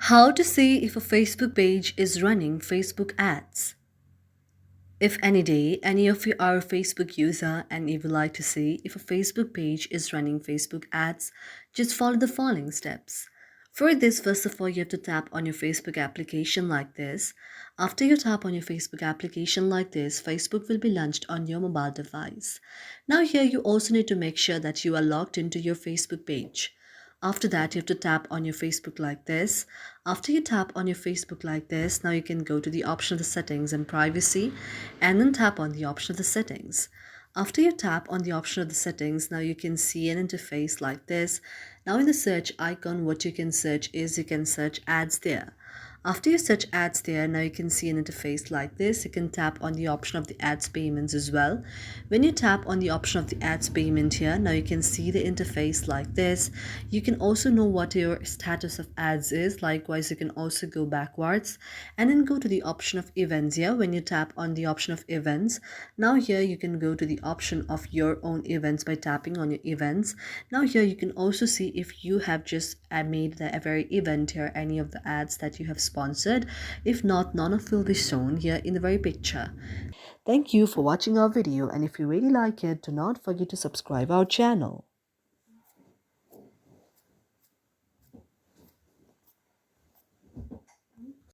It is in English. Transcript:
How to see if a Facebook page is running Facebook ads. If any day any of you are a Facebook user and you would like to see if a Facebook page is running Facebook ads, just follow the following steps. For this, first of all, you have to tap on your Facebook application like this. After you tap on your Facebook application like this, Facebook will be launched on your mobile device. Now here you also need to make sure that you are logged into your Facebook page. After that, you have to tap on your Facebook like this. After you tap on your Facebook like this, now you can go to the option of the settings and privacy and then tap on the option of the settings. After you tap on the option of the settings, now you can see an interface like this. Now in the search icon, what you can search is you can search ads there. After you search ads there, now you can see an interface like this. You can tap on the option of the ads payments as well. When you tap on the option of the ads payment here, now you can see the interface like this. You can also know what your status of ads is. Likewise, you can also go backwards and then go to the option of events here. When you tap on the option of events, now here you can go to the option of your own events by tapping on your events. Now here you can also see if you have just made the very event here, any of the ads that you have sponsored. If not, none of will be shown here in the very picture. Thank you for watching our video, and if you really like it, do not forget to subscribe our channel.